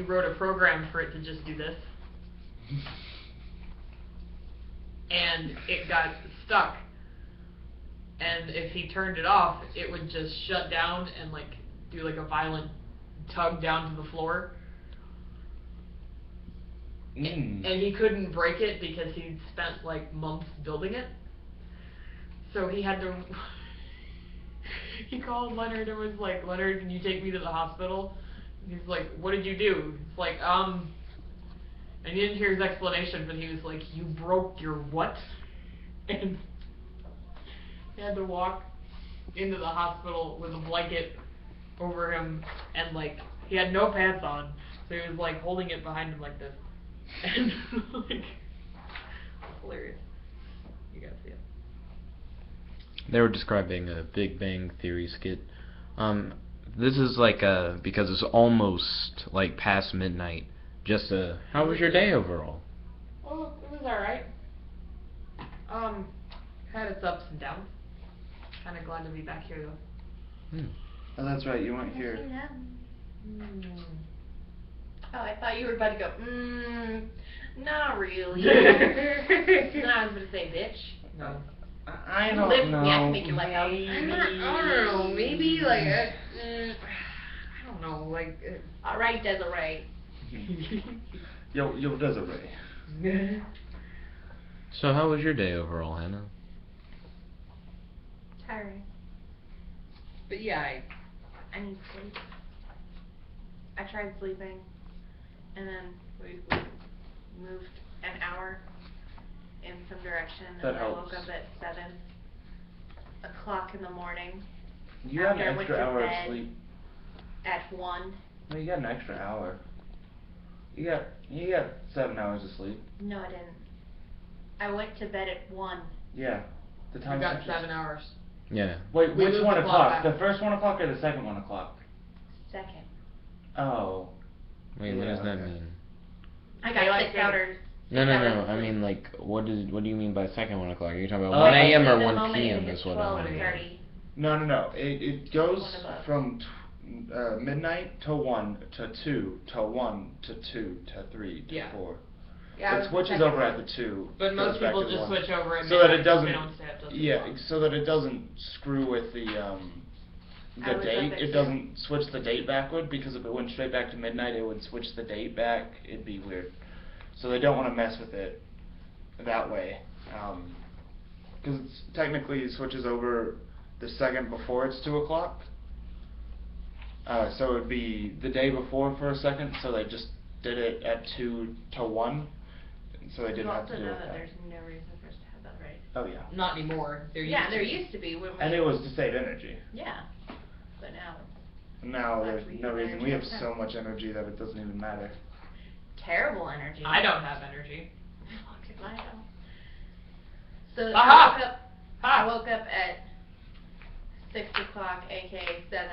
wrote a program for it to just do this. And it got stuck. And if he turned it off, it would just shut down and like do like a violent tug down to the floor. And he couldn't break it because he'd spent like months building it. So he had to he called Leonard and was like, Leonard, can you take me to the hospital? And he's like, what did you do? It's like, and he didn't hear his explanation, but he was like, you broke your what? And he had to walk into the hospital with a blanket over him, and like, he had no pants on, so he was like holding it behind him like this. And like, hilarious. You gotta see it. They were describing a Big Bang Theory skit. This is like because it's almost like past midnight. Just how was your day overall? Well, it was alright. Had its ups and downs. Kinda glad to be back here though. Oh, that's right, you weren't here. Oh, I thought you were about to go, not really. No, I was gonna say, bitch. No. I don't know. Yeah, make your life out. I don't know, maybe like, I don't know, like... Alright, Desiree. Yo, Desiree. So how was your day overall, Hannah? Tiring. But yeah, I need sleep. I tried sleeping, and then we moved an hour in some direction, That and I helps. woke up at 7 o'clock in the morning. You got After I an went extra to hour of bed sleep. At 1. No, you got an extra hour. You got 7 hours of sleep. No, I didn't. I went to bed at 1. Yeah. The I time. got 7 hours. Yeah. Wait, We which moved 1 the clock o'clock? back. The first 1 o'clock or the second 1 o'clock? Second. Oh. Wait, what does that okay. mean? I Daylight got 6 saving. hours. No. hours I of mean, sleep. like, what do you mean by second 1 o'clock? Are you talking about Oh, 1 a.m. or In the 1 moment p.m. it hits is what I want to hear. 12:30. No. It goes One above. from midnight to 1 to 2 to 1 to 2 to 3 to Yeah. 4. Yeah, I It was switches second over one. at the 2. But most goes back people to just 1. switch over at So that midnight, it doesn't. they don't stay up till 2 Yeah, o'clock. so that it doesn't screw with the I was date. up at It 2. doesn't switch the date backward, because if it went straight back to midnight, it would switch the date back. It'd be weird. So they don't want to mess with it that way, because technically it switches over the second before it's 2 o'clock. So it'd be the day before for a second. So they just did it at 2 to 1. So they didn't You have also to do know it. that there's no reason for us to have that, right? Oh yeah. Not anymore. There Used to be when we... And it was to save energy. Yeah. But now... Now there's we no use reason. energy We have all the so time. much energy that it doesn't even matter. Terrible energy. I don't have energy. Look at my house. So Aha! I woke up at 6 o'clock, aka 7.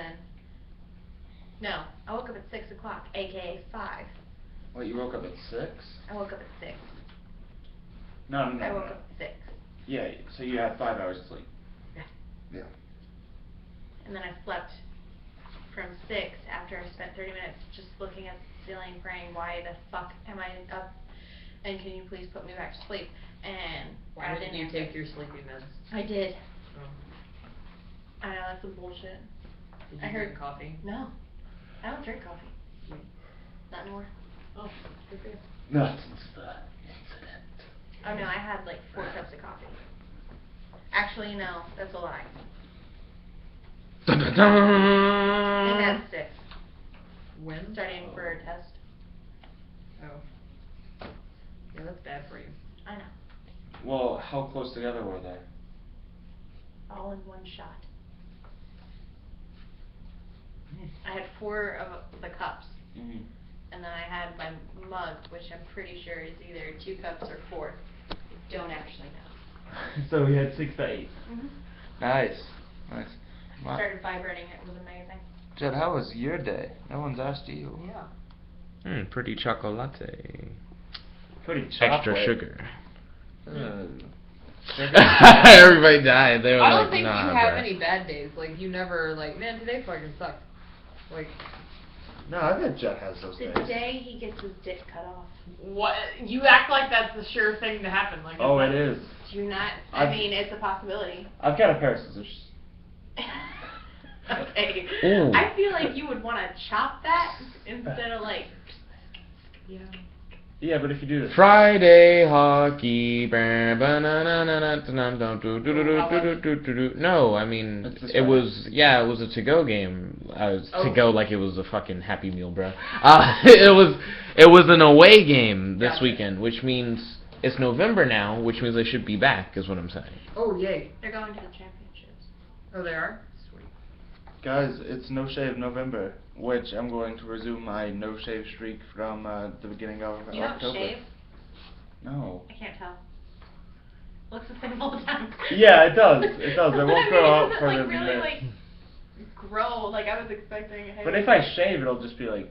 No, I woke up at 6 o'clock, aka 5. Wait, you woke up at 6? I woke up at 6. No. I woke up at 6. Yeah, so you had 5 hours of sleep. Yeah. Yeah. And then I slept from 6 after I spent 30 minutes just looking at the ceiling praying, why the fuck am I up? And can you please put me back to sleep? And Why I didn't you answer. take your sleeping meds? I did. Oh. I know, that's some bullshit. Did I you heard drink coffee? No. I don't drink coffee. Not anymore. Oh, good for you. Not since the incident. Oh no, I had like 4 cups of coffee. Actually, no, that's a lie. Dun, dun, I dun. think that's 6. When? Starting for a test. Oh. Yeah, that's bad for you. I know. Well, how close together were they? All in one shot. I had 4 of the cups. Mm-hmm. And then I had my mug, which I'm pretty sure is either 2 cups or 4. I don't actually know. So we had 6 to 8. Mm-hmm. Nice. Wow. Started vibrating, it was amazing. Jed, how was your day? No one's asked you. Yeah. Pretty chocolate. Pretty Extra chocolate. sugar. Sugar? Everybody died. They were I don't like, think nah, you have bruh. any bad days. Like, you never, like, man, today fucking sucked. Like, No, I bet Jet has those The days. day he gets his dick cut off. What? You act like that's the sure thing to happen. Like. Oh, it's it is. Do you not? I mean, it's a possibility. I've got a pair of scissors. Okay. Ooh. I feel like you would want to chop that instead of like. Yeah. Yeah, but if you do this. Friday hockey. No, I mean It's this it way. was it was a to-go game. Oh. To go like it was a fucking Happy Meal, bro. It was an away game this Gotcha. weekend, which means it's November now, which means they should be back, is what I'm saying. Oh yay. They're going to the championships. Oh, they are. Sweet. Guys, it's No Shave November, which I'm going to resume my no shave streak from the beginning of You don't October. shave? No. I can't tell. Looks the same all the time. Yeah, it does. It does. It won't grow out It further doesn't than really this. like grow. Like I was expecting. Hey. But if I shave, it'll just be like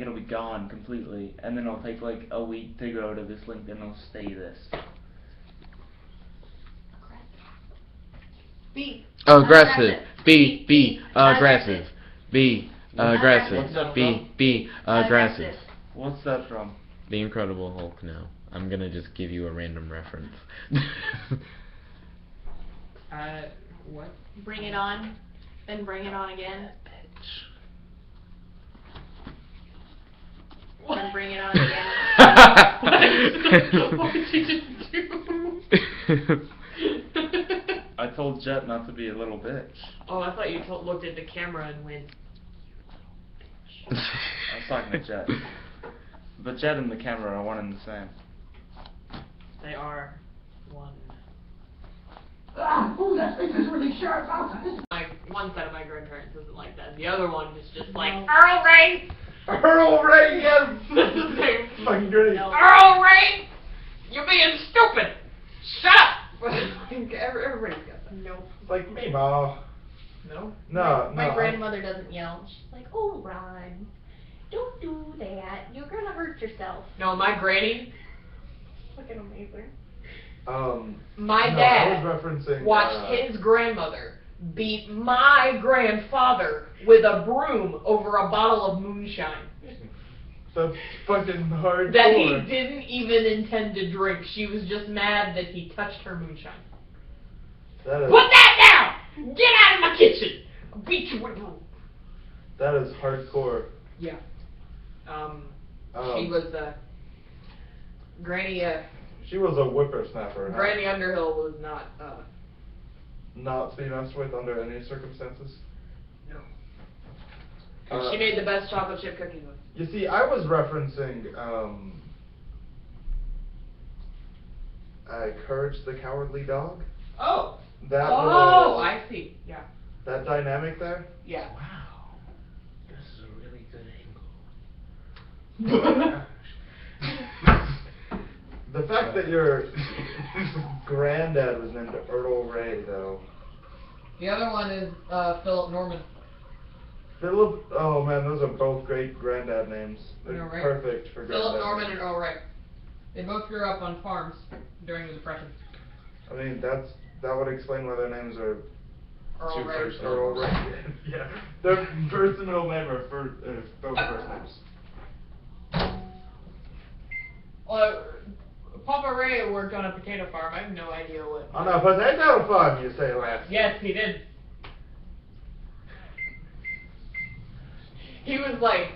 it'll be gone completely, and then it'll take like a week to grow to this length, and it'll stay this. Be Aggressive. Be aggressive. aggressive. Be aggressive. What's that Be aggressive. What's that from? The Incredible Hulk. No, I'm gonna just give you a random reference. What? Bring it on, then bring it on again, then bring it on again. What did you just do? I told Jet not to be a little bitch. Oh, I thought you looked at the camera and went. I was talking to Jet. But Jet and the camera are one and the same. They are one. Ooh, that face is really sharp. One side of my grandparents isn't like that. The other one is just like No. Earl Ray. Earl Ray, yes! That's the same. Fucking great. No. Earl Ray, you're being stupid. Shut up. Everybody's got that. Nope. Like me, Ma. No. No, My no. grandmother doesn't yell. She's like, "Oh, Ron, don't do that. You're gonna hurt yourself." No, my granny. Fucking amazing. My no, dad I was referencing, watched his grandmother beat my grandfather with a broom over a bottle of moonshine That's fucking hardcore. that he didn't even intend to drink. She was just mad that he touched her moonshine. That is, Put that down! Get out of my kitchen! I'll beat you with a broom. that is hardcore. Yeah. Um, She was Granny. She was a whippersnapper. Granny Underhill was not. Not to be messed with under any circumstances. No. Uh, She made the best chocolate chip cookies. You see, I was referencing Courage the Cowardly Dog. Oh. That Oh, little, I see. Yeah. that dynamic there. Yeah. Wow, this is a really good angle. The fact that your granddad was named Earl Ray, though. The other one is Philip Norman. Philip, oh man, those are both great granddad names. They're Earl Ray. perfect for granddad. Philip Norman names. and Earl Ray. They both grew up on farms during the Depression. I mean, that would explain why their names are Earl Two Ray. first Earl Ray. Yeah, their first and middle name are both first names. Papa Ray worked on a potato farm. I have no idea what. On a potato farm, you say, lass. Yes, he did. He was like,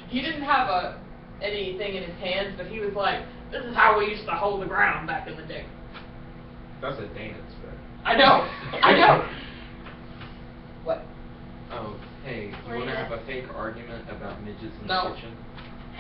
he didn't have anything in his hands, but he was like, this is how we used to hold the ground back in the day. That's a dance, bro. I know. I know. What? Oh, hey, you wanna have a fake argument about midgets in No. the kitchen?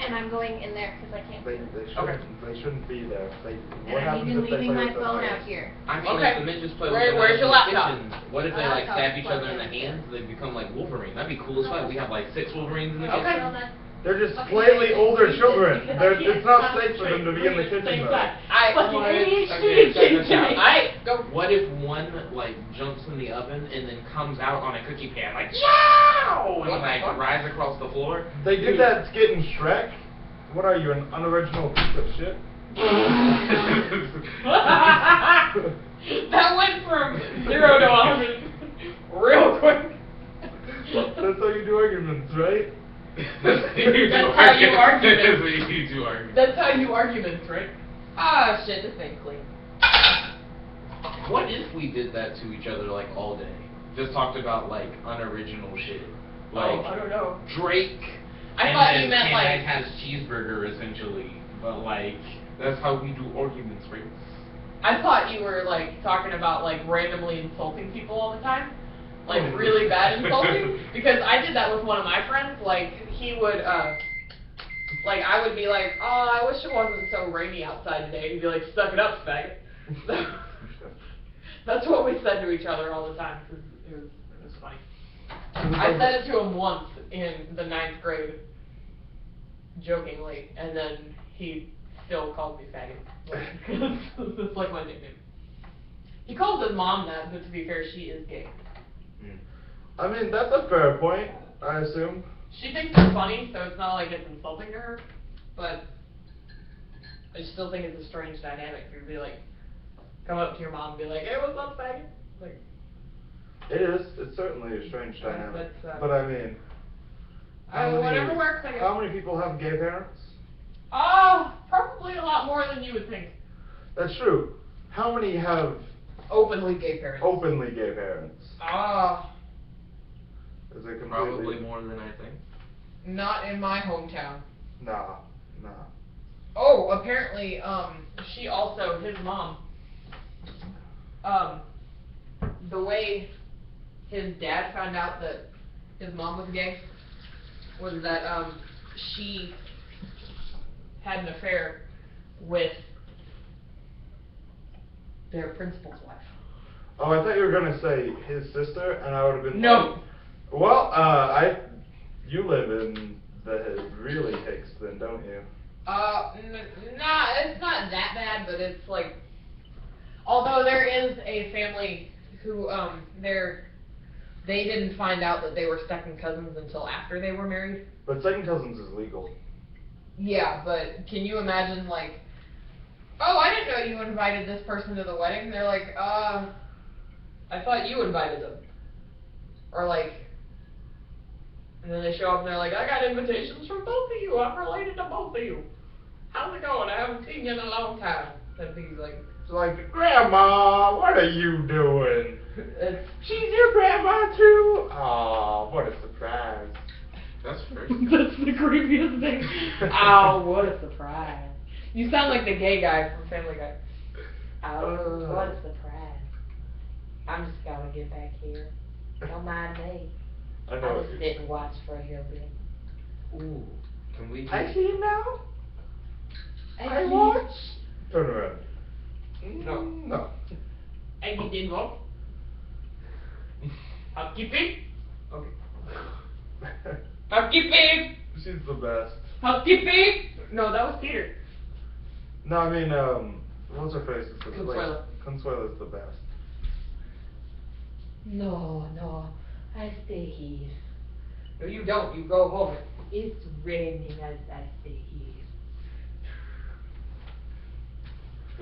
And I'm going in there because I can't. They shouldn't be there. And What I'm happens even if they leaving play my with phone their out knives? here. I mean, Okay. if the midgets play Where- with where's their your knives in the laptop? kitchen, what if they My like stab laptop's each other in the plugged in. hands? They become like Wolverine. That'd be cool as fuck. We have like 6 Wolverines in the Okay. kitchen. Well, that's- They're just Okay, slightly I older can't children. because I They're, can't it's not safe for them to be in the Concentrate kitchen at the though. same time. Fucking ADHD Okay, check this kitchen. out. I go. What if one like jumps in the oven and then comes out on a cookie pan like yow and What the like fuck? rides across the floor? They did that skit in Shrek. What are you, an unoriginal piece of shit? That went from 0 to 100 real quick. That's how you do arguments, right? That's how you argue. That's what you do arguments. That's how you arguments, right? Ah, shit, this ain't clean. What if we did that to each other like all day? Just talked about like unoriginal shit. Like I don't know. Drake. I and thought then you meant, Can like- I has cheeseburger essentially. But like that's how we do arguments, right? I thought you were like talking about like randomly insulting people all the time. Like really bad insulting. Because I did that with one of my friends. Like he would like I would be like, oh, I wish it wasn't so rainy outside today. He'd be like, suck it up, faggot. That's what we said to each other all the time because it was funny. I said it to him once in the 9th grade, jokingly, and then he still calls me faggot. It's like my nickname. He calls his mom that, but to be fair, she is gay. I mean, that's a fair point, I assume. She thinks it's funny, so it's not like it's insulting to her, but I still think it's a strange dynamic. You'd be like, come up to your mom and be like, hey, what's up, faggot? Like, It is. It's certainly a strange dynamic. That's, but I mean, how whatever many- works, I guess. How many people have gay parents? Oh, probably a lot more than you would think. That's true. How many have Openly gay parents. openly gay parents? Ah, Is it completely? Probably more than I think. not in my hometown. Nah. Oh, apparently, she also, his mom, the way his dad found out that his mom was gay was that, she had an affair with their principal's wife. Oh, I thought you were gonna say his sister, and I would have been No. like, well, you live in the really Hicks then, don't you? Nah, it's not that bad, but it's like, although there is a family who, they didn't find out that they were second cousins until after they were married. But second cousins is legal. Yeah, but can you imagine, like, oh, I didn't know you invited this person to the wedding. They're like, I thought you invited them. Or like, and then they show up and they're like, I got invitations from both of you. I'm related to both of you. How's it going? I haven't seen you in a long time. And he's like, It's like, Grandma, what are you doing? it's, She's your grandma too? Aw, what a surprise. That's first. that's the creepiest thing. Oh, what a surprise. You sound like the gay guy from Family Guy. Oh, what a surprise. I'm just gonna get back here. Don't mind me. I know. I'll just sit and watch for a little bit. Ooh, can we do I see him now. I see. watch. Turn around. No. No. I didn't walk. Housekeeping? Okay. Housekeeping! She's the best. Housekeeping! No, that was Peter. No, I mean, what's her face? It's like- Consuela. Consuela's the best. No, I stay here. No, you don't. You go home. It's raining as I stay here.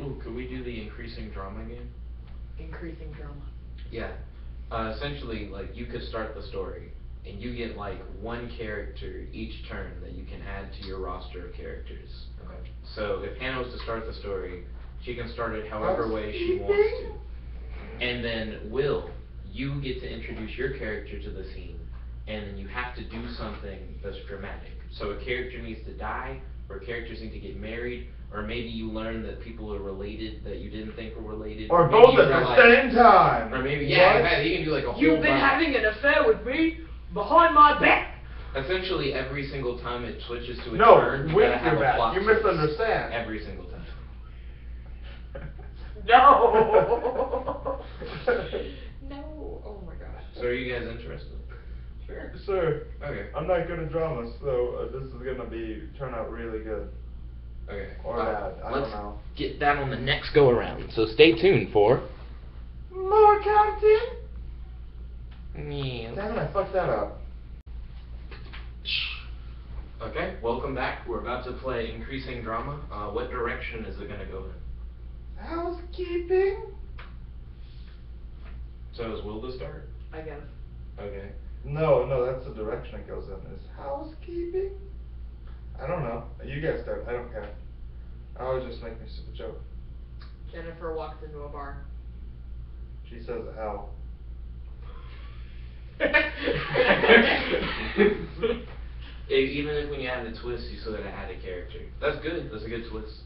Ooh, could we do the increasing drama game? Increasing drama. Yeah. Essentially, like, you could start the story, and you get, like, one character each turn that you can add to your roster of characters. Okay. So, if Hannah was to start the story, she can start it however way she wants to. And then, Will, you get to introduce your character to the scene, and then you have to do something that's dramatic. So, a character needs to die, or characters need to get married, or maybe you learn that people are related that you didn't think were related. Or maybe both you at the realize- same time. Or maybe, What? yeah, you can do like a whole You've been bunch. having an affair with me behind my back. Essentially, every single time it switches to a No, turn, you with gotta have your a back. plot You twist. misunderstand. Every single time. No. No. Oh my god. So are you guys interested? Sure. Sure. Okay. I'm not good at drama, so this is gonna turn out really good. Okay. Or bad. I Let's don't know. get that on the next go around. So stay tuned for. More content? Yeah. Damn it, I fucked that up. Okay, welcome back. We're about to play Increasing Drama. What direction is it gonna go in? Housekeeping? So is Will to start? I guess. Okay. No, that's the direction it goes in. Is housekeeping? I don't know. You guys start. I don't care. I always just make me a stupid joke. Jennifer walks into a bar. She says L. Even if when you add the twist, you still gotta add a character. That's good. That's a good twist.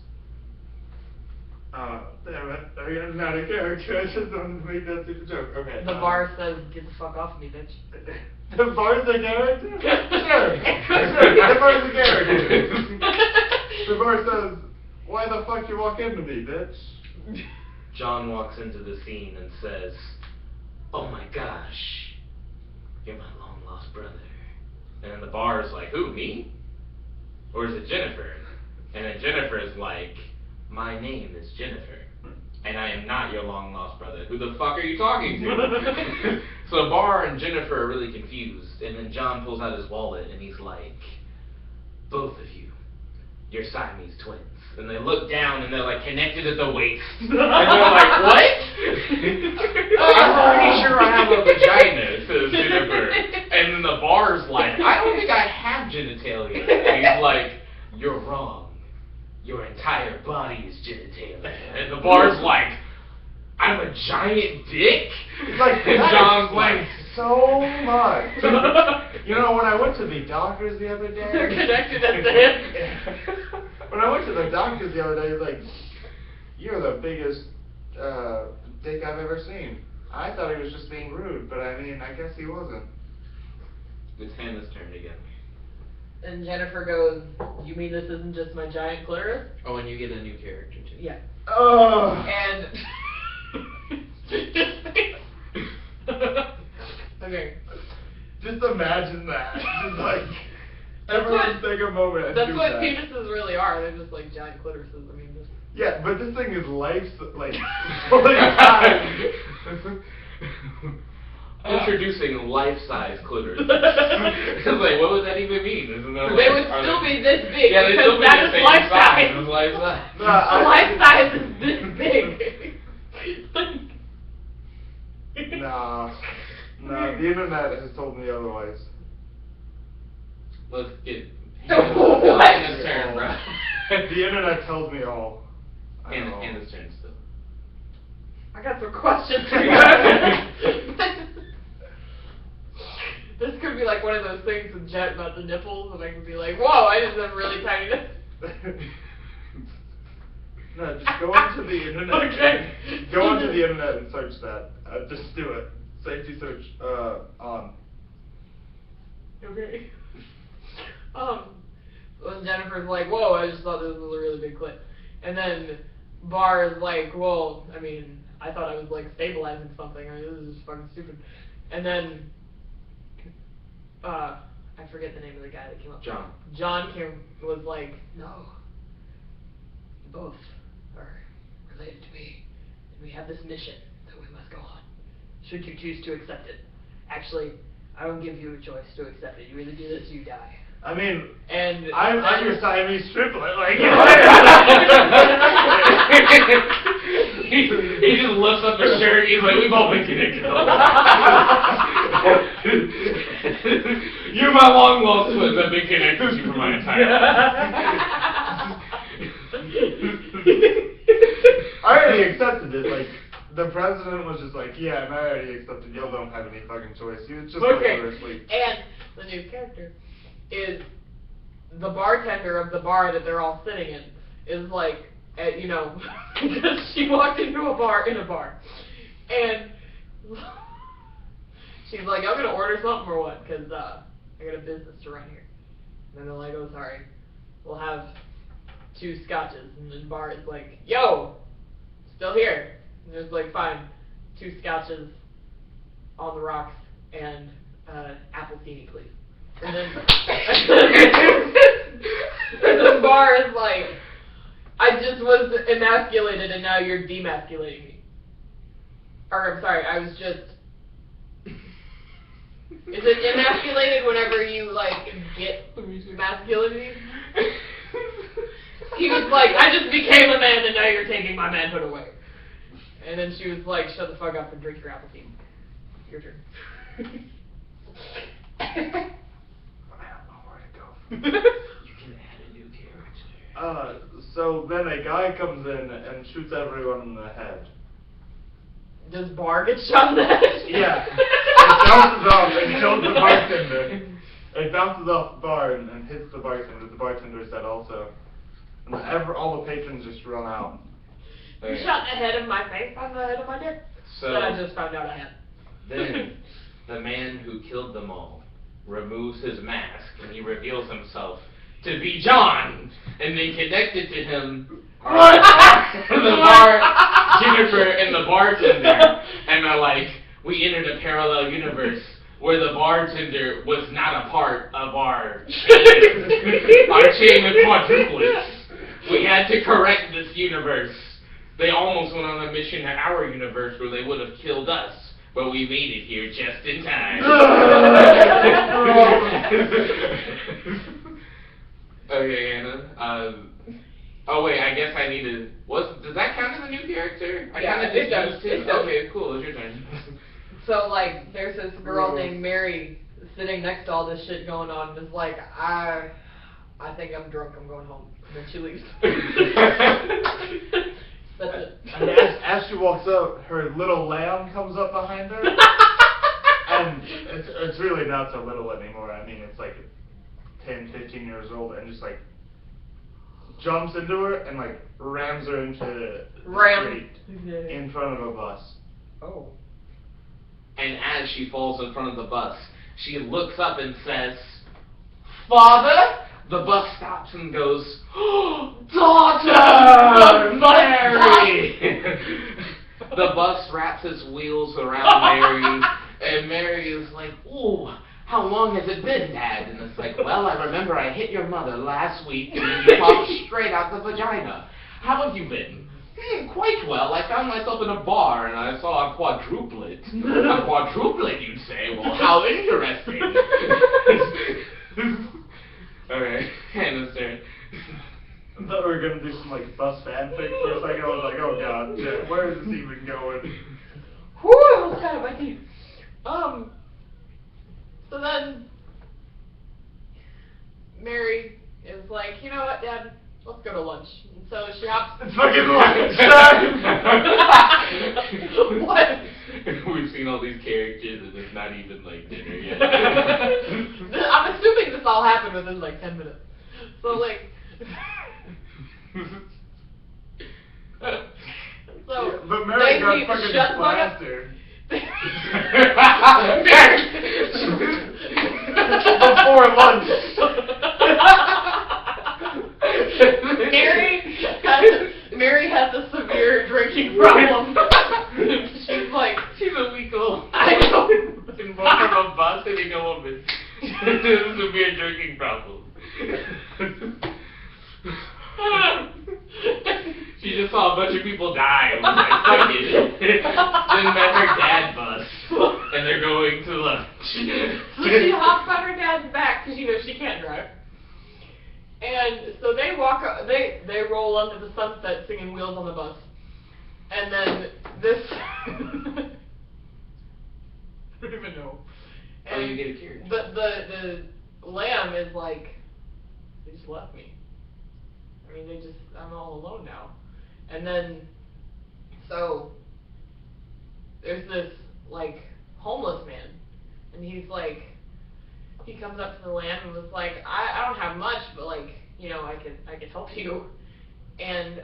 Damn it. I am not a character. I just don't make that stupid joke. Okay. The bar says, "Get the fuck off me, bitch." The bar's a character? Sure. The bar's a character. The bar says, "Why the fuck you walk into me, bitch?" John walks into the scene and says, "Oh my gosh, you're my long lost brother." And then the bar is like, "Who, me? Or is it Jennifer?" And then Jennifer is like, "My name is Jennifer, and I am not your long lost brother. Who the fuck are you talking to?" So the bar and Jennifer are really confused, and then John pulls out his wallet and he's like, "Both of you, you're Siamese twins." And they look down and they're like connected at the waist. And they're like, "What?" "I'm pretty sure I have a vagina," says Jennifer. And then the bar's like, "I don't think I have genitalia." And he's like, "You're wrong. Your entire body is genitalia." And the bar's like, "I'm a giant dick?" It's like, and that John's explains like, so much. You know, when I went to the doctors the other day. They're connected at the hip. When I went to the doctors the other day, he was like, "You're the biggest dick I've ever seen." I thought he was just being rude, but I mean, I guess he wasn't. It's Hannah's turn again. And Jennifer goes, "You mean this isn't just my giant clitoris?" Oh, and you get a new character too. Yeah. Oh. And okay. Just imagine that. Just like, That's everyone what- take a moment and That's do what that. penises really are. They're just like giant clitorises. I mean, just Yeah, but this thing is like fully time. Introducing life-size clitoris. It's like, what would that even mean? Isn't that they like, would are still they- be this big Yeah, they because still be that the is same life size. size. It's life size. No, The life size is this big. Nah. Nah, the internet has told me otherwise. Let's get What? Hannah's turn, bro. The internet tells me all. I know. Hannah's turn still. I got some questions for you. This could be like one of those things with Jet about the nipples, and I could be like, "Whoa, I just have really tiny nipples." No, just go onto the internet. Okay. Go onto the internet and search that. Just do it. Safety search on. Okay. When Jennifer's like, "Whoa, I just thought this was a really big clip," and then Bar is like, "Well, I mean, I thought I was like stabilizing something. I mean, this is just fucking stupid." And then, I forget the name of the guy that came up. John. John was like, "No, you both are related to me, and we have this mission that we must go on. Should you choose to accept it, actually, I don't give you a choice to accept it. You either do this or you die." I mean, And I'm your Siamese triplet. Like, he just lifts up his shirt. He's like, "We've all been connected." You're my long lost twins. I've been connected to you for my entire I already accepted it. Like, the president was just like, "Yeah, and I already accepted. Y'all don't have any fucking choice." He was just like, okay, we were asleep. and the new character is the bartender of the bar that they're all sitting in is like, you know, because she walked into a bar, and she's like, "I'm gonna order something or what? Because I got a business to run here." And then they're like, "Oh, sorry, we'll have 2 scotches." And then Bar is like, "Yo, still here?" And there's like, "Fine, 2 scotches on the rocks and appletini, please." And then, and the Bar is like, "I just was emasculated and now you're demasculating me." Or, I'm sorry, I was just... Is it emasculated whenever you, like, get masculinity? He was like, "I just became a man and now you're taking my manhood away." And then she was like, "Shut the fuck up and drink your apple tea." Your turn. I don't know where to go. You can add a new character. So then a guy comes in and shoots everyone in the head. Does Bar get shot in the head? Yeah. It bounces off and kills the bartender. It bounces off the bar and hits the bartender. The bartender's dead also. And all the patrons just run out. You shot the head of my face on the head of my dick? So that I just found out I had. then, the man who killed them all removes his mask and he reveals himself to be John, and then connected to him the bar, Jennifer and the bartender, and are like, we entered a parallel universe where the bartender was not a part of our chain of quadruplets. We had to correct this universe. They almost went on a mission to our universe where they would have killed us, but we made it here just in time. Okay, Anna. Oh wait, I guess I need to. Does that count as a new character? I Yeah, kind of it does. just It does. Okay, cool. It's your turn. So, like, there's this girl named Mary sitting next to all this shit going on, and it's like, I think I'm drunk, I'm going home. And then she leaves. That's it. And as she walks up, her little lamb comes up behind her. And it's really not so little anymore. I mean, it's like 10, 15 years old, and just like jumps into her and like rams her into the street in front of a bus. Oh. And as she falls in front of the bus, she looks up and says, "Father!" The bus stops and goes, "Oh, daughter! Mary!" The bus wraps its wheels around Mary, and Mary is like, "Ooh, how long has it been, Dad?" And it's like, "Well, I remember I hit your mother last week and you popped straight out the vagina. How have you been?" "Quite well. I found myself in a bar and I saw a quadruplet." "A quadruplet, you'd say? Well, how interesting." Alright, Hannah's turn. I thought we were gonna do some like bus fanfic for a second. I was like, oh god, yeah, where is this even going? Whew, I almost got it my teeth. So then, Mary is like, you know what, Dad? Let's go to lunch. And so she hops. It's fucking lunch time! What? We've seen all these characters and it's not even like dinner yet. I'm assuming this all happened within like 10 minutes. So like, so Yeah, but Mary they got leave, fucking shut my up. plastered. Before lunch. Mary has a severe drinking problem. She's a week old. I know. In both from a bus and you go home and severe drinking problem. She just saw a bunch of people die and was like, fuck it. Then met her dad bus and they're going to lunch. So she hops on her dad's back because, you know, she can't drive. And so they walk, they roll under the sunset singing Wheels on the Bus. And then this, I don't even know. Oh, you get a carriage. But the lamb is like, they just left me. I mean, I'm all alone now. And then, so, there's this, like, homeless man. And he's like, he comes up to the lamb and was like, I don't have much, but like, you know, I could help you. And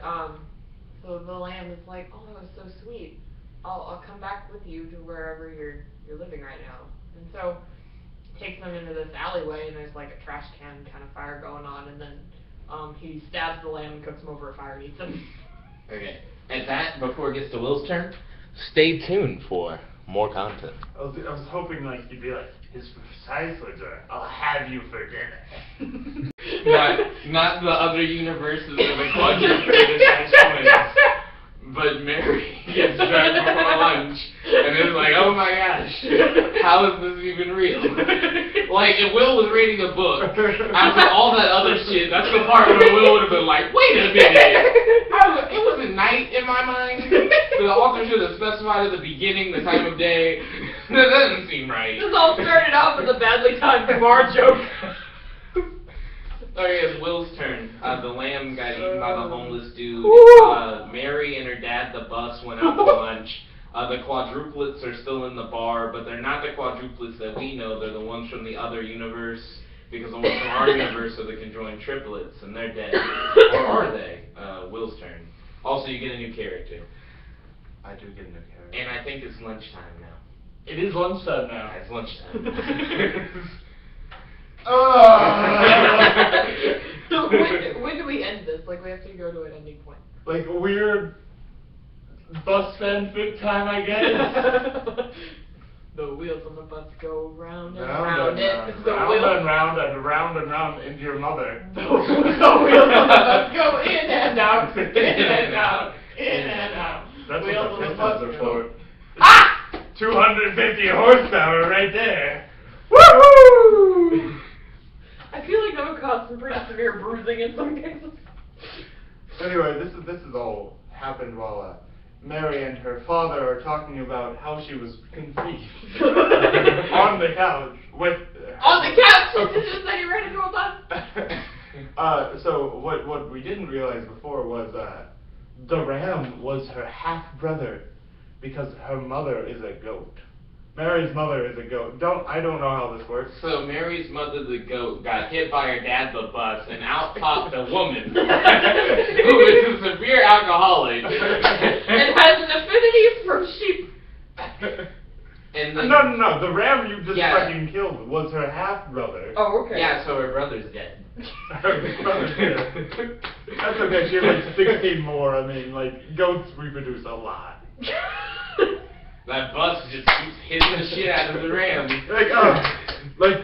so the lamb is like, oh, that was so sweet. I'll come back with you to wherever you're living right now. And so takes them into this alleyway and there's like a trash can kind of fire going on, and then he stabs the lamb and cooks him over a fire and eats him. Okay. At that, before it gets to Will's turn, stay tuned for more content. I was hoping like you'd be like, his precise words are, I'll have you for dinner. Not the other universes of the quadruple attachments. But Mary gets back before lunch, and it's like, oh my gosh, how is this even real? Like, if Will was reading a book, after all that other shit, that's the part where Will would have been like, wait a minute, it wasn't night in my mind. The author should have specified at the beginning the time of day. That doesn't seem right. This all started off as a badly timed bar joke. Okay, it's Will's turn. The lamb got eaten by the homeless dude. Mary and her dad, the bus, went out to lunch. The quadruplets are still in the bar, but they're not the quadruplets that we know. They're the ones from the other universe, because the ones from our universe are the conjoined triplets, and they're dead. Or are they? Will's turn. Also, you get a new character. I do get a new character. And I think it's lunchtime now. It is lunchtime now. It's lunchtime. When do we end this? Like, we have to go to an ending point. Like a weird bus fanfic time, I guess. The wheels on the bus go round and Round round. and It's the round, wheels. round and round and round and round into your mother. The wheels on the bus go in and out, in and out, in and out. That's Wheels what on the the bus Pistons are go. for. Ah! 250 horsepower right there. Woohoo! I feel like that would cause some pretty severe bruising in some cases. Anyway, this is all happened while Mary and her father are talking about how she was conceived on the couch with On the couch! Is that you ready to go with us? So what we didn't realize before was the ram was her half brother because her mother is a goat. Mary's mother is a goat. I don't know how this works. So Mary's mother, the goat, got hit by her dad, the bus, and out popped a woman who is a severe alcoholic And has an affinity for sheep. And then, No. The ram you just Yeah. fucking killed was her half brother. Oh, okay. yeah, so her brother's dead. Her brother's dead. That's okay. She had like 16 more. I mean, like goats reproduce a lot. That bus just keeps hitting the shit out of the ram. Like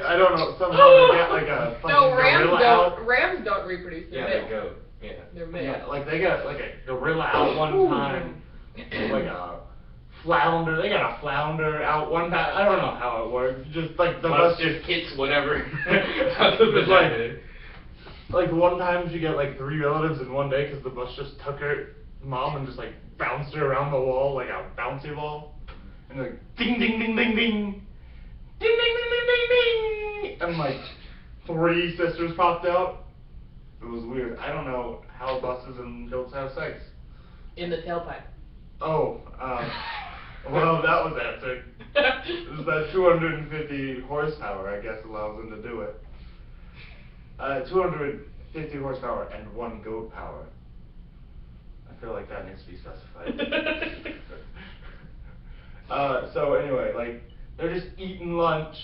I don't know. Somehow they got like a fucking No, gorilla out. rams don't reproduce. Yeah, They're the male. goat. Yeah. They're male. Yeah, like they got like a gorilla out one time, like a flounder. They got a flounder out one time. I don't know how it works. Just like the Bus bus just hits whatever. It's like one time she got like 3 relatives in one day because the bus just took her mom and just like bounced her around the wall like a bouncy ball, and like ding ding ding ding ding, ding ding ding ding ding ding, and like 3 sisters popped out. It was weird. I don't know how buses and goats have sex. In the tailpipe. Oh, well, that was answered. It was that 250 horsepower, I guess, allows them to do it. 250 horsepower and 1 goat power. I feel like that needs to be specified. So anyway, like, they're just eating lunch.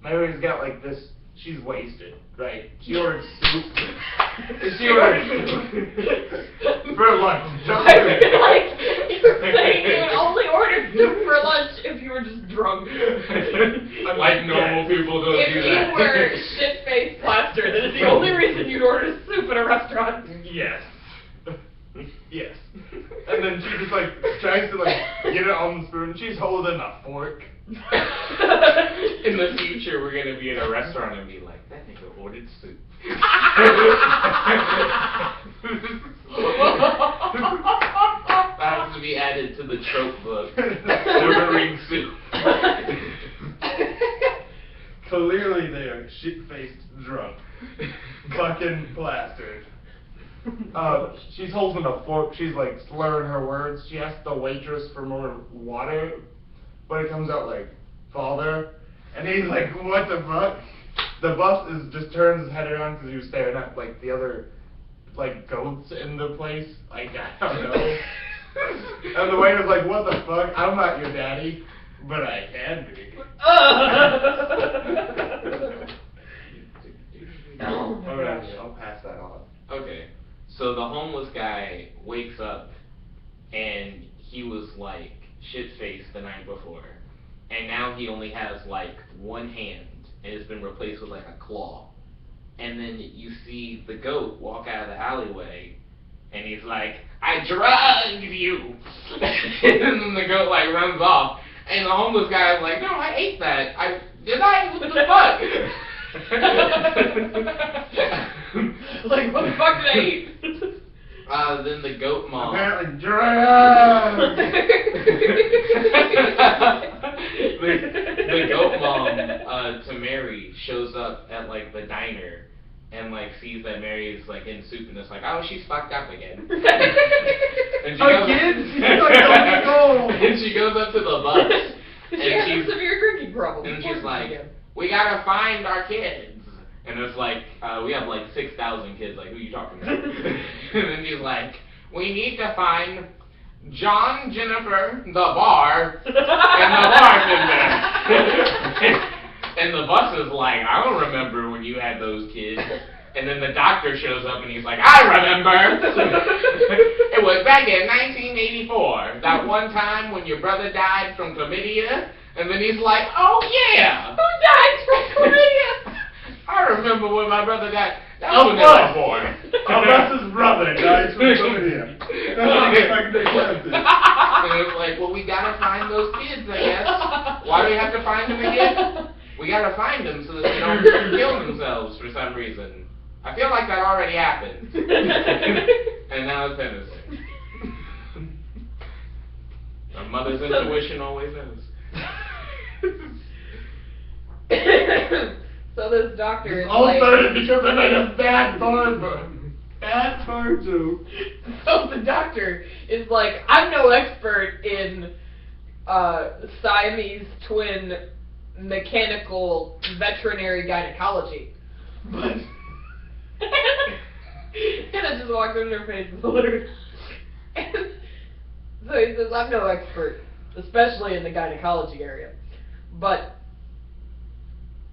Mary's got like this, she's wasted, right? She ordered soup. She ordered soup for lunch. I feel like you're saying you would only order soup for lunch if you were just drunk. Like normal people don't If do you that. were shit-faced plaster, that is the only reason you'd order soup at a restaurant. Yes. Yes. And then she just like tries to like get it on the spoon. She's holding a fork. In the future, we're gonna be in a restaurant and be like, that nigga ordered soup. That has to be added to the trope book. Ordering soup. Clearly they are shit-faced drunk. Fucking plastered. She's holding a fork. She's like slurring her words. She asks the waitress for more water, but it comes out like father, and he's like, "What the fuck?" The bus just turns his head around because he was staring at like the other like goats in the place. Like I don't know. And the waiter's like, "What the fuck? I'm not your daddy, but I can be." Alright, I'll pass that on. Okay, so the homeless guy wakes up and he was like shit-faced the night before, and now he only has like one hand and it's been replaced with like a claw. And then you see the goat walk out of the alleyway and he's like, "I drugged you." And then the goat like runs off and the homeless guy is like, "No, I ate that. Did I? What the fuck?" Like, what the fuck did I eat? Then the goat mom. Apparently, drugs. the goat mom to Mary shows up at like the diner and like sees that Mary is like in soup and it's like, oh, she's fucked up again. And she and she goes up to the bus She and has she's a severe drinking problem. and Of course she's like, can. we gotta find our kids. And it's like, we have like 6,000 kids. Like, who are you talking about? And then she's like, we need to find John, Jennifer, the bar, and the bartender. And the bus is like, I don't remember when you had those kids. And then the doctor shows up and he's like, I remember. It was back in 1984. That one time when your brother died from chlamydia. And then he's like, oh yeah. Who died from chlamydia? I remember when my brother died. That Of was course. born. Alberta's brother died from chlamydia. That's not expected to happen. And it was like, well, we gotta find those kids, I guess. Why do we have to find them again? We gotta find them so that they don't kill themselves for some reason. I feel like that already happened. And now it's innocent. My mother's intuition always knows. So this doctor is All like... started because I made a bad bar joke. So the doctor is like, I'm no expert in Siamese twin mechanical veterinary gynecology. But... and I just walked in her face with literally... And so he says, I'm no expert, especially in the gynecology area. But...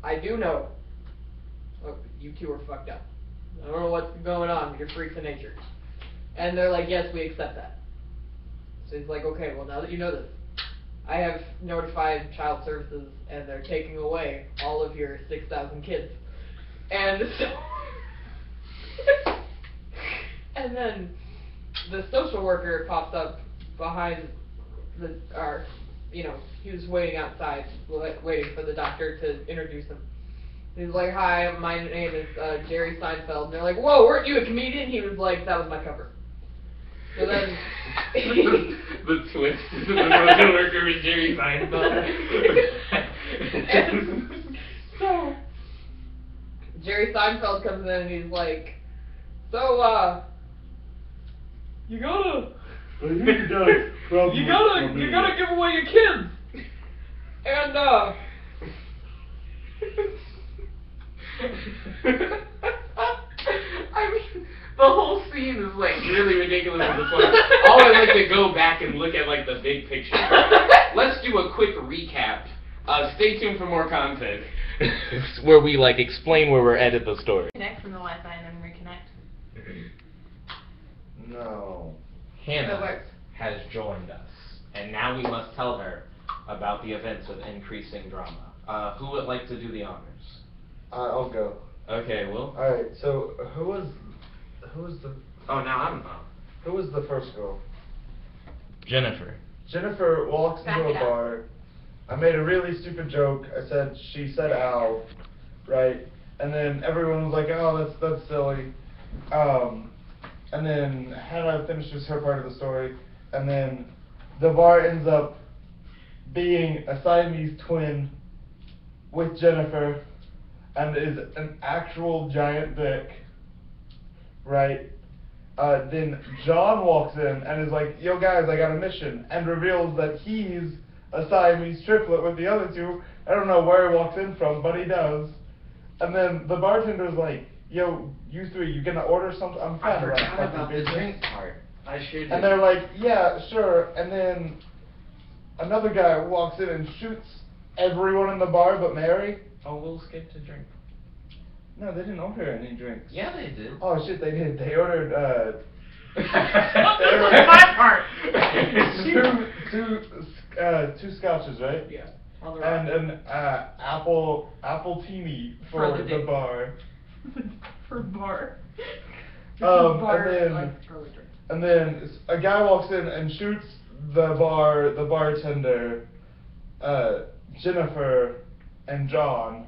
I do know. Oh, you two are fucked up. I don't know what's going on, but you're freaks of nature. And they're like, yes, we accept that. So he's like, okay, well, now that you know this, I have notified child services, and they're taking away all of your 6,000 kids. And so... and then the social worker pops up behind he was waiting outside, waiting for the doctor to introduce him. He's like, hi, my name is Jerry Seinfeld. And they're like, whoa, weren't you a comedian? He was like, that was my cover. So then... the twist is the social worker is Jerry Seinfeld. And so, Jerry Seinfeld comes in and he's like, so, you gotta give away your kids. And, I mean, the whole scene is like really ridiculous at this point. All I like to go back and look at like the big picture. Let's do a quick recap. Stay tuned for more content where we like explain where we're at the story. Connect from the Wi-Fi and then reconnect. No. That Hannah works. has joined us, and now we must tell her about the events with increasing drama. Who would like to do the honors? I'll go. Okay, Will. All right. So who was the Oh, now I'm who was the first girl? Jennifer. Jennifer walks Back into it a up. bar. I made a really stupid joke. She said ow, right? And then everyone was like, oh, that's silly. And then Hannah finishes her part of the story, and then the bar ends up being a Siamese twin with Jennifer, and is an actual giant dick, right? Then John walks in and is like, yo guys, I got a mission, and reveals that he's a Siamese triplet with the other two. I don't know where he walks in from, but he does. And then the bartender's like, yo, you three, you gonna order something? I'm I kind of forgot about the drink part. I sure did. And they're like, yeah, sure. And then another guy walks in and shoots everyone in the bar but Mary. Oh, we'll skip to drink. No, they didn't order any drinks. Yeah, they did. Oh shit, they did. They ordered my part. two scotches, right? Yeah. On the And rock. an apple teeny for For the the date. bar. For bar. And then a guy walks in and shoots the bartender, Jennifer, and John,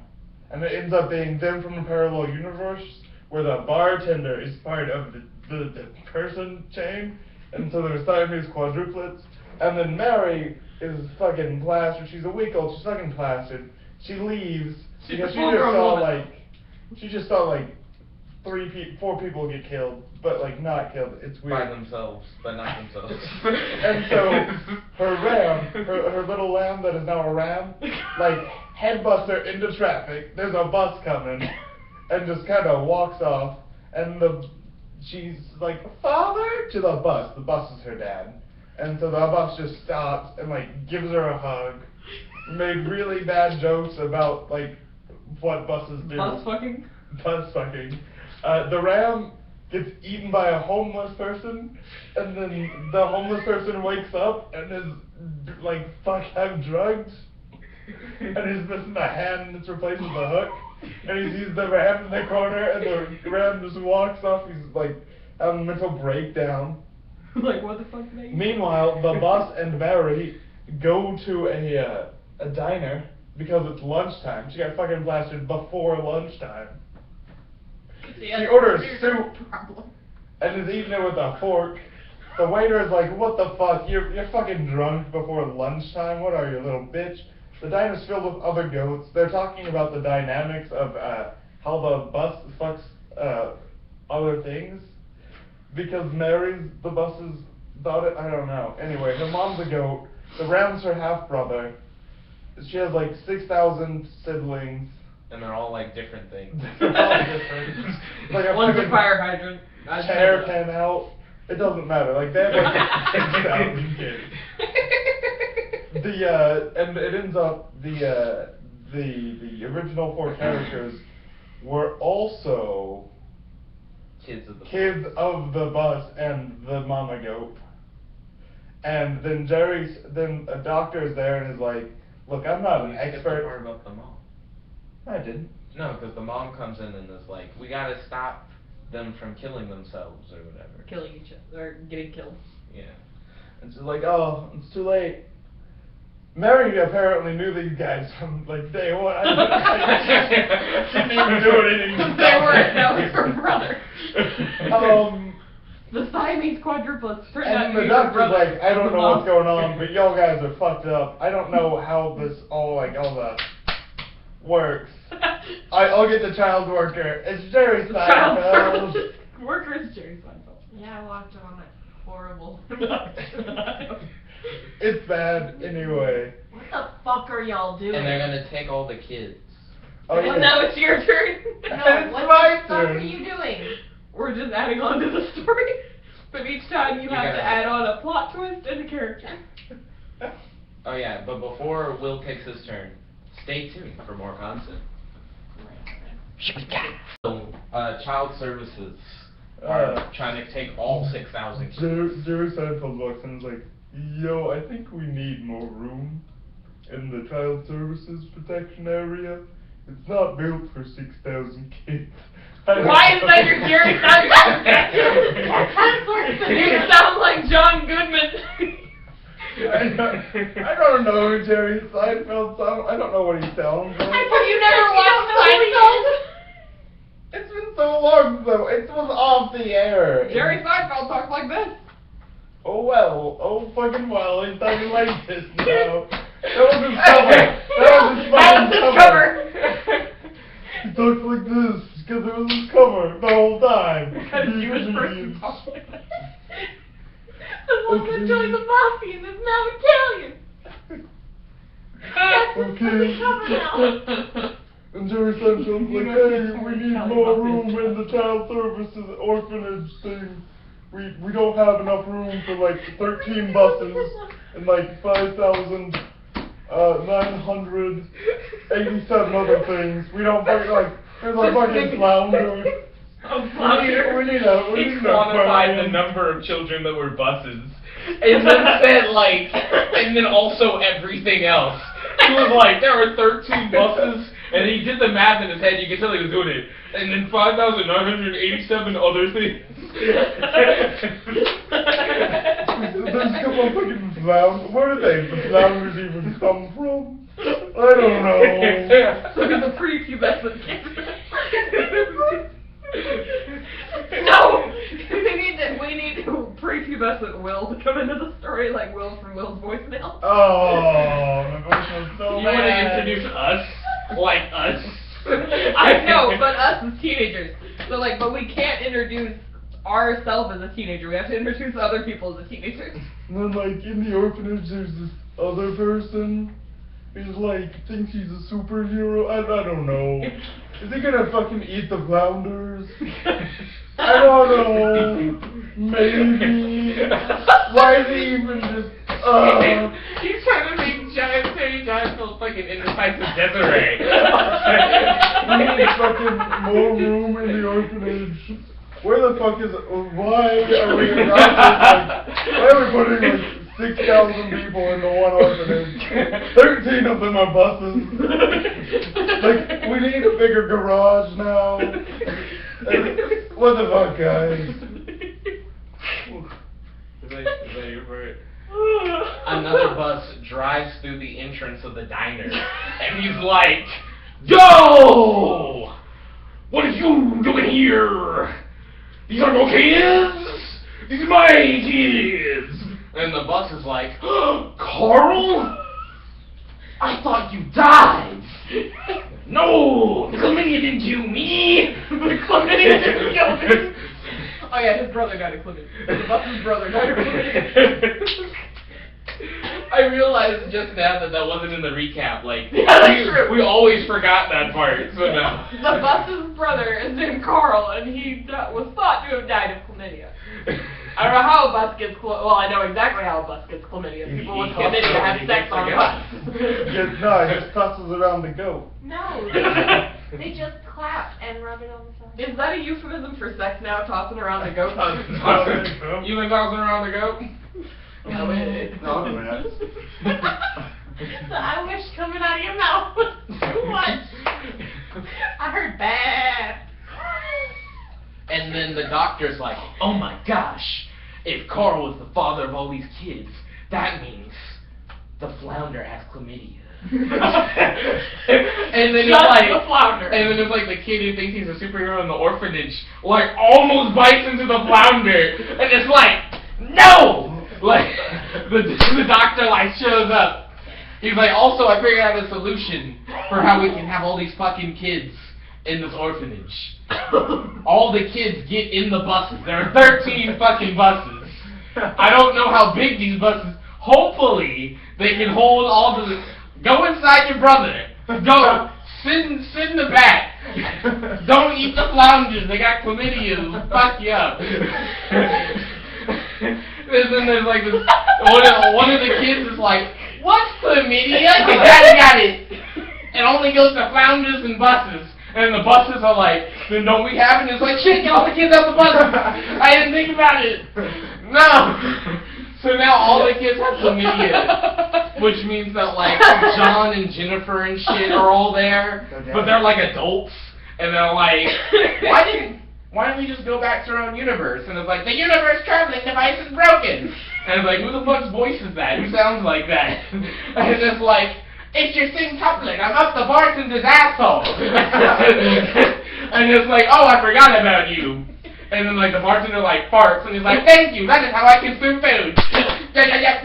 and it ends up being them from a parallel universe where the bartender is part of the person chain, and so there's Siamese quadruplets, and then Mary is fucking plastered. She's a week old. She's fucking plastered. She leaves She's because a full-grown woman. she just saw like 4 people get killed, but like not killed. It's weird. By themselves, but not themselves. And so her ram, her little lamb that is now a ram, like headbutts her into traffic. There's a bus coming, and just kind of walks off. And she's like, "Father," to the bus. The bus is her dad, and so the bus just stops and like gives her a hug. Made really bad jokes about like what buses do. Bus fucking? Bus fucking. The ram gets eaten by a homeless person, and then the homeless person wakes up and is like, "Fuck, I'm drugged," and he's missing a hand that's replaced with a hook, and he sees the ram in the corner, and the ram just walks off. He's like having a mental breakdown. Like, what the fuck, mate? Meanwhile, the bus and Mary go to a diner because it's lunchtime. She got fucking blasted before lunchtime. She orders soup and is eating it with a fork. The waiter is like, "What the fuck? You're fucking drunk before lunchtime? What are you, little bitch?" The diner's filled with other goats. They're talking about the dynamics of how the bus fucks other things. Because Mary's the bus's daughter. I don't know. Anyway, her mom's a goat. The ram's her half-brother. She has like 6,000 siblings. And they're all like different things. They're all different. Like a One's a fucking fire hydrant. chair came out. It doesn't matter. Like they have like 6,000 kids. And it ends up the original 4 characters were also Kids of the bus and the mama goat. And then then a doctor is there and is like, "Look, I'm not an expert." Part about the mom. I didn't. No, because the mom comes in and is like, "We gotta stop them from killing themselves or whatever." Killing each other, or getting killed. Yeah. And she's like, "Oh, it's too late." Mary apparently knew these guys from like day one. She didn't even do anything. That was her brother. The Siamese quadruplets turned out And to the be her doctor's brother. like, "I don't The know mom. what's going on, but y'all guys are fucked up. I don't know how this all the works. I'll get the child worker. It's Jerry The child Seinfeld." worker is Jerry Seinfeld. Yeah, I walked on that horrible. It's bad anyway. What the fuck are y'all doing? And they're gonna take all the kids. Oh, Well, yeah. now it's your turn. It's what my the fuck are turn. you doing? We're just adding on to the story. But each time you have gotta- to add on a plot twist and a character. Oh yeah, but before Will takes his turn, stay tuned for more content. So, child services are trying to take all 6,000 kids. Jerry Seinfeld walks in and is like, "Yo, I think we need more room in the child services protection area. It's not built for 6,000 kids." Why is that your Jerry Seinfeld? You sound like John Goodman. I don't know who Jerry Seinfeld sounds. I don't know what he sounds like. Have you never watched Seinfeld? It's been so long though. It was off the air. Jerry Seinfeld talks like this. Oh well. Oh fucking well. He's talking like this now. That was his cover. That was his fucking cover. He talks like this because it was his cover the whole time. Because a Jewish person talks like that. The one that joined the mafia and is now Italian. Okay. And Jerry Seinfeld's like, "Hey, we need more room in the child services orphanage thing. We don't have enough room for like 13 buses and like 5,987 other things. We don't like there's a fucking flounder. We need He a quantified the aquarium." number of children that were buses, and then said like, and then also everything else. He was like, there are 13 buses, and he did the math in his head. You can tell he was doing it, and then 5,987 other things. There's a couple of fucking flounders. Where do the flounders even come from? I don't know. Look at the pretty pubescent kids. No! We need to prepubescent Will to come into the story like Will from Will's voicemail. Oh, my voice was so You bad. want to introduce us? Like us? I know, but us as teenagers. So like, but we can't introduce ourselves as a teenager. We have to introduce other people as a teenager. And then, like, in the orphanage, there's this other person who's, like, thinks he's a superhero. I don't know. Is he gonna fucking eat the flounders? I don't know. Maybe. Why is he even just, He's trying to make giant Terry Johnson fucking indecisive Desiree. We need fucking more room in the orphanage. Where the fuck is why are we around why are we putting like 6,000 people into one orphanage? 13 of them are buses. Like, we need a bigger garage now. What the fuck, guys? Is that your part? Another bus drives through the entrance of the diner, and he's like, "Yo! What are you doing here? These are no kids! These are my kids!" And the bus is like, "Carl? I thought you died!" "No! The chlamydia didn't kill me! The chlamydia didn't kill me!" Oh yeah, his brother died of chlamydia. The bus's brother died of chlamydia. I realized just now that wasn't in the recap. Like, Yeah, that's true. we always forgot that part. So no. The bus's brother is named Carl, and he was thought to have died of chlamydia. I don't know how a bus gets well, I know exactly how a bus gets chlamydia. People with chlamydia have sex on a bus. No, it just tosses around the goat. No, they just clap and rub it on the side. Is that a euphemism for sex now, tossing around the goat? You been tossing around the goat? No, it No, man. The I wish coming out of your mouth was too much. I heard bad. And then the doctor's like, "Oh my gosh, if Carl was the father of all these kids, that means the flounder has chlamydia." And then it's like, the flounder. and then it's like the kid who thinks he's a superhero in the orphanage, like almost bites into the flounder, and it's like, no! Like, the doctor like shows up. He's like, "Also, I figured out a solution for how we can have all these fucking kids in this orphanage. All the kids get in the buses. There are 13 fucking buses. I don't know how big these buses. Hopefully, they can hold all the. Go inside your brother. Go sit in the back. Don't eat the flounders. They got chlamydia. It'll fuck you up." And then there's like this, one of the kids is like, "What's chlamydia? Your daddy got it. It only goes to flounders and buses." And the buses are like, "Then don't we have it?" It's like, "Shit, get all the kids out the bus." I didn't think about it. No. So now all the kids have chlamydia, which means that like John and Jennifer and shit are all there, but they're like adults, and they're like, why don't we just go back to our own universe?" And it's like, "The universe traveling device is broken." And it's like, who the fuck's voice is that? Who sounds like that? And it's like, "It's your singtuplet. I'm up the bartender's asshole." And it's like, "Oh, I forgot about you." And then like the bartender like farts and he's like, "Thank you. That is how I consume food." Yeah.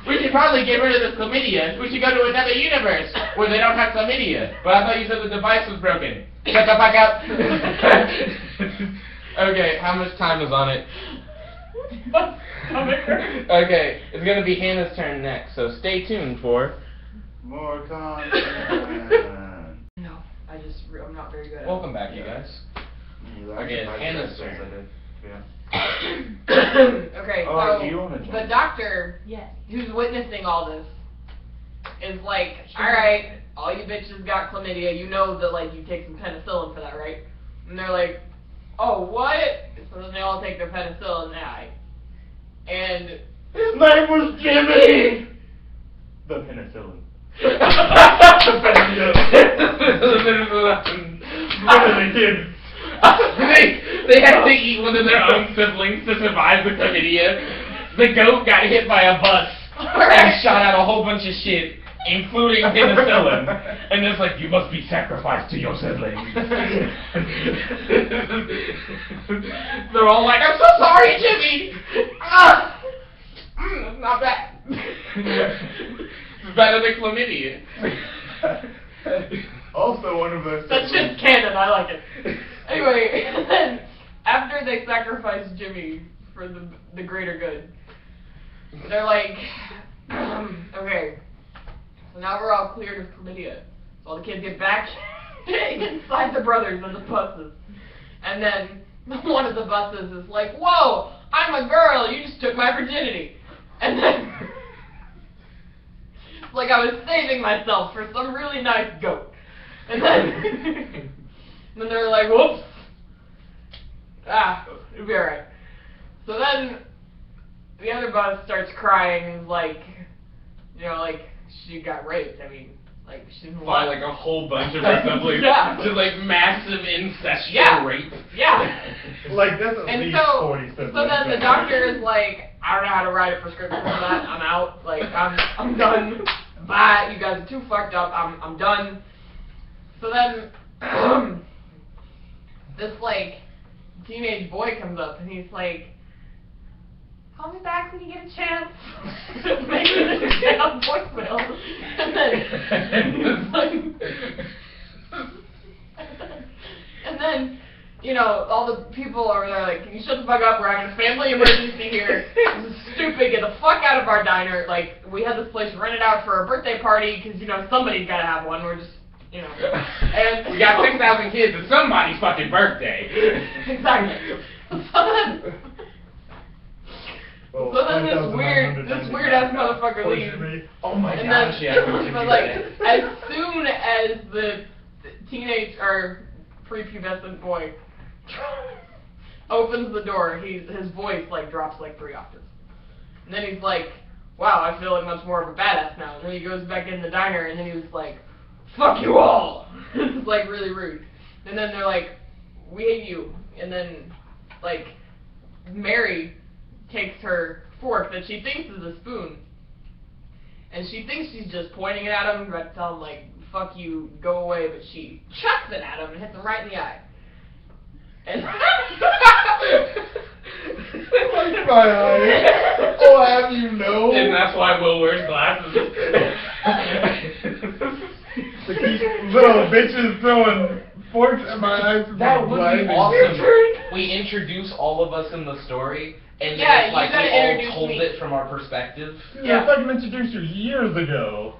"We should probably get rid of this chlamydia. We should go to another universe where they don't have chlamydia." "But I thought you said the device was broken." Shut the fuck up. Okay, how much time is on it? Okay, it's gonna be Hannah's turn next, so stay tuned for More content. No, I'm not very good at it. Welcome back, you guys. Okay, it's Hannah's turn. Yeah. Okay, Oh, so do you wanna join? the doctor Yes. who's witnessing all this is like, "Alright, all you bitches got chlamydia, you know that like you take some penicillin for that, right?" And they're like, "Oh, what?" So then they all take their penicillin and His name was Jimmy! The penicillin. One of the kids. They had to eat one of their own siblings to survive the chlamydia. The goat got hit by a bus and shot out a whole bunch of shit, including penicillin. And it's like, "You must be sacrificed to your siblings." They're all like, "I'm so sorry, Jimmy! It's not bad. It's better than chlamydia. Also, one of those. That's just canon. I like it. Anyway, and then after they sacrifice Jimmy for the greater good, they're like, okay, so now we're all cleared of chlamydia. So all the kids get back inside the brothers and the buses, and then one of the buses is like, whoa, I'm a girl. You just took my virginity, and then. Like I was saving myself for some really nice goat. And then, and then they were like, whoops. It'll be alright. So then, the other bus starts crying and is like, you know, like, she got raped. I mean, like, she didn't By like a whole bunch of assemblies. Yeah. Just like massive incestual Yeah. rape. Yeah. Like, that's at And least so, 40 so then the doctor is like, I don't know how to write a prescription for that. I'm out. Like, I'm done. Bye. You guys are too fucked up. I'm done. So then, this like teenage boy comes up and he's like, call me back when you get a chance. Maybe this get on voicemail. And then, you know, all the people over there are like, can you shut the fuck up? We're having a family emergency here. This is stupid. Get the fuck out of our diner. Like, we had this place rented out for a birthday party because, you know, somebody's got to have one. We're just, you know. And We got 6,000 kids. It's somebody's fucking birthday. Exactly. So then this weird ass motherfucker leaves. Oh my And gosh, then, yeah. but like, as soon as the teenage or prepubescent boy opens the door, his voice like drops like 3 octaves. And then he's like, wow, I feel like much more of a badass now. And then he goes back in the diner and then he was like, fuck you all. It's like really rude. And then they're like, we hate you. And then like Mary takes her fork that she thinks is a spoon. And she thinks she's just pointing it at him, about to tell him like, fuck you, go away, but she chucks it at him and hits him right in the eye. And My eye. Oh, have you know? And that's why Will wears glasses. To keep little bitches throwing forks at my eyes. That would be blinding. awesome. We introduce all of us in the story, and then Yeah, it's like you gotta we all introduce told me. it from our perspective. Yeah, I fucking introduced you years ago.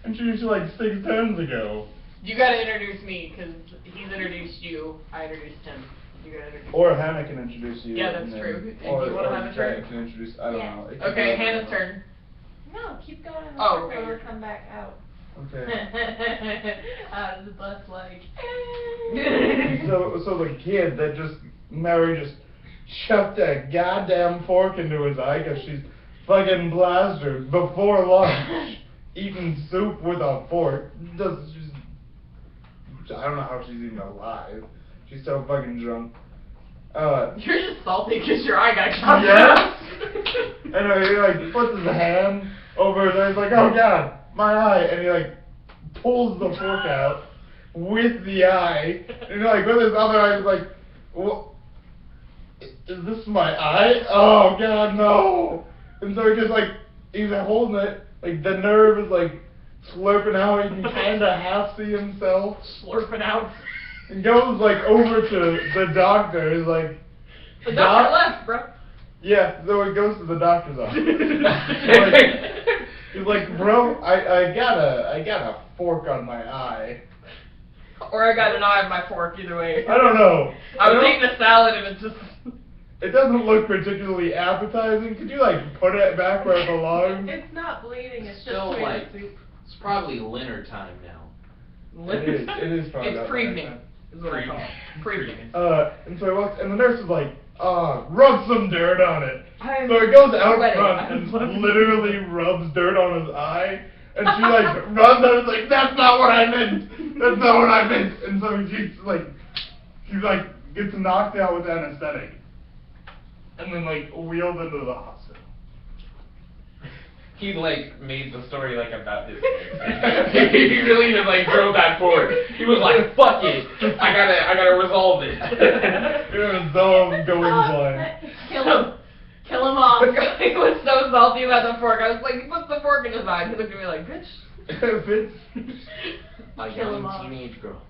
Introduced you like 6 times ago. you gotta introduce me, because he's introduced you, I introduced him. You gotta introduce Or Hannah can introduce you. Yeah, that's and then- true. Do you Or, wanna or have a turn? Jack can introduce. I don't Yeah. know. It could Okay, be Hannah's whatever. turn. No, keep going in the Oh, circle okay. or come back out. Okay. Out of the bus like. So the kid that Mary just shoved a goddamn fork into his eye because she's fucking plastered before lunch, eating soup with a fork. I don't know how she's even alive. She's so fucking drunk. You're just salty because your eye got chopped Yes. off. And he like puts his hand over there. He's like, "Oh God, my eye!" And he like pulls the fork out with the eye, and like with his other eye, he's like, "What? Is this my eye? Oh God, no!" And so he just like he's holding it, like the nerve is like slurping out. He can kind of half see himself. Slurping out. And goes like over to the doctor. He's like, The doctor left, bro. Yeah, so he goes to the doctor's office. He's like, bro, I got a fork on my eye. Or I got an eye on my fork, either way. I don't know. I was eating a salad and it just... It doesn't look particularly appetizing. Could you like put it back where it belongs? It's not bleeding, it's Still just like, tomato soup. it's probably dinner time now. It is probably It's about pre-evening, that is what I call it. Pre-evening. And so he walks, and the nurse is like, rub some dirt on it. I'm So he goes out sweating. front I'm and sweating. literally rubs dirt on his eye. And she like runs out and is like, that's not what I meant. That's not what I meant. And so she gets knocked out with anesthetic. And then like wheeled into the hospital. He like made the story like about his He really just like drove that forward. He was like, fuck it. I gotta resolve it. It was so going blind. Kill him. Kill him off. the guy was so salty about the fork. I was like, he puts the fork in his eye. He looked at me like, bitch. Bitch. A Kill 'em young all. teenage girl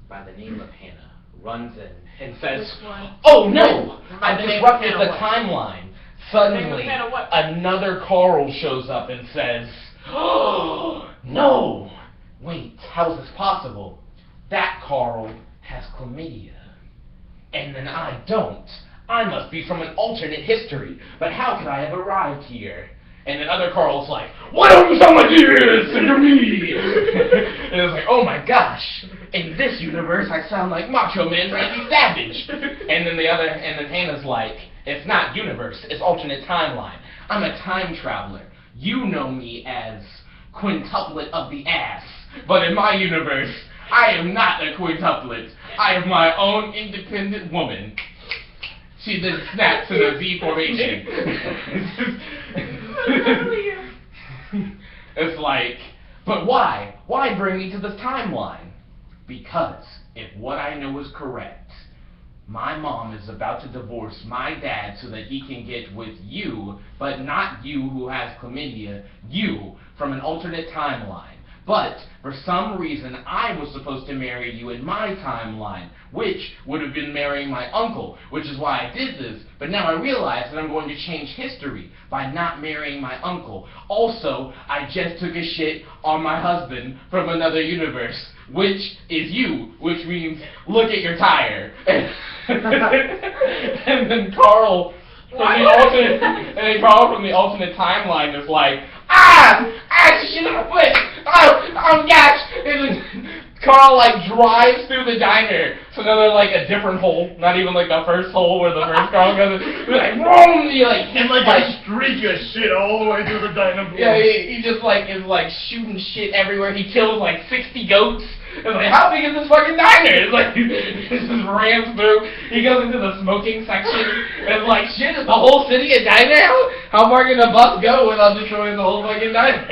by the name of Hannah runs in and says, Which one? "Oh no! By I've the name disrupted of the Hannah what? timeline." By the name of Suddenly, Hannah what? another Carl shows up and says, "Oh no! Wait, how is this possible? That Carl has chlamydia, and then I don't. I must be from an alternate history. But how could I have arrived here?" And then other Carl's like, "Why don't you sound like this to me?" And it's like, oh my gosh, in this universe I sound like Macho Man Randy Savage. And then Hannah's like, it's not universe, it's alternate timeline. I'm a time traveler. You know me as quintuplet of the ass. But in my universe, I am not a quintuplet. I am my own independent woman. She then snaps in a Z formation. It's like, but why? Why bring me to this timeline? Because if what I know is correct, my mom is about to divorce my dad so that he can get with you, but not you who has chlamydia, you from an alternate timeline. But for some reason, I was supposed to marry you in my timeline, which would have been marrying my uncle, which is why I did this. But now I realize that I'm going to change history by not marrying my uncle. Also, I just took a shit on my husband from another universe, which is you, which means look at your tire. And then Carl from the alternate timeline is like, shit in the foot. Oh gosh! And then Carl like drives through the diner, so now they're like a different hole, not even like the first hole where the first Carl goes. Like boom! He like And like a streak of shit all the way through the dynamo. yeah, he just like is like shooting shit everywhere. He kills like 60 goats. It's like, how big is this fucking diner? It's like, it just rams through. He goes into the smoking section. And it's like, shit, is the whole city a diner? How far can a bus go without destroying the whole fucking diner?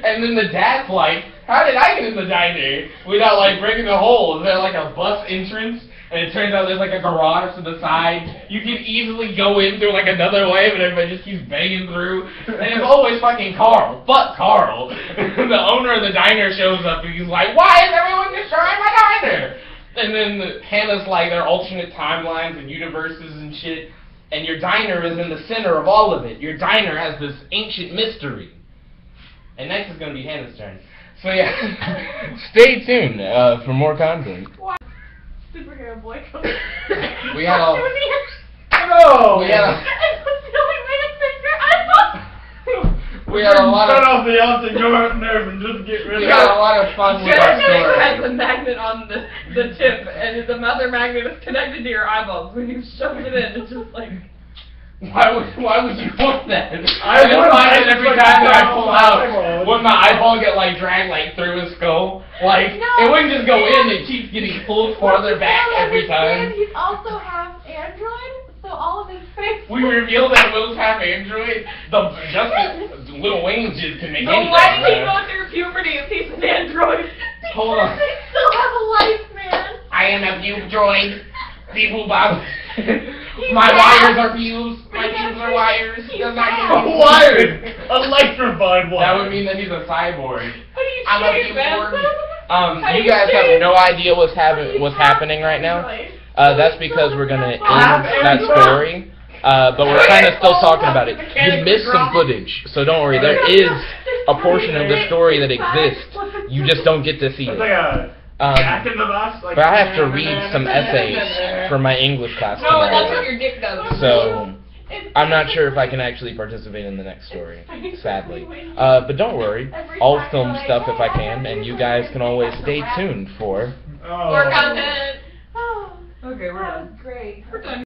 And then the dad's like, how did I get in the diner without like breaking the hole? Is there like a bus entrance? And it turns out there's like a garage to the side. You can easily go in through like another way, but everybody just keeps banging through. And it's always fucking Carl. Fuck Carl. The owner of the diner shows up and he's like, why is everyone destroying my diner? And then Hannah's like, there are alternate timelines and universes and shit. And your diner is in the center of all of it. Your diner has this ancient mystery. And next is going to be Hannah's turn. So yeah, stay tuned for more content. Superhero boy. We had all. No! We had a, we We had a lot cut of. off the optic nerve and just get rid We of had it. a lot of fun with our Jennifer has story. a magnet on the tip, and the other magnet is connected to your eyeballs. When you shove it in, it's just like. Why would you want that? I just want find that that every fucking time that I eyeball. pull out, would my eyeball get like dragged like through his skull? Like it wouldn't just go in; it keeps getting pulled farther back every time. He's also half Android, so all of his face. We revealed that Will's half Android. The Lil Wayne just can make So anything. why did he bro. go through puberty if he's an android? Hold on. They still have a life, man. I am a pube droid. People bob. He's My fast. wires are pubes. My He's pubes are fast. wires. He's Does not fast. get Wired! Electrified wire. That would mean that he's a cyborg. What are you I'm a saying, man? pube. How do You guys say have no it? idea what's happening right now. That's because we're gonna end that Android. story. But we're kind of still talking about it. You missed some footage, so don't worry. There is a portion of the story that exists. You just don't get to see It's it. like a Jack in the Box. Like, But I have to read some essays for my English class No, that's what tomorrow. your dick does. So I'm not sure if I can actually participate in the next story, sadly. But don't worry, I'll film stuff if I can, and you guys can always stay tuned for Oh. More content. Oh, Okay, we're that done. was great. We're done.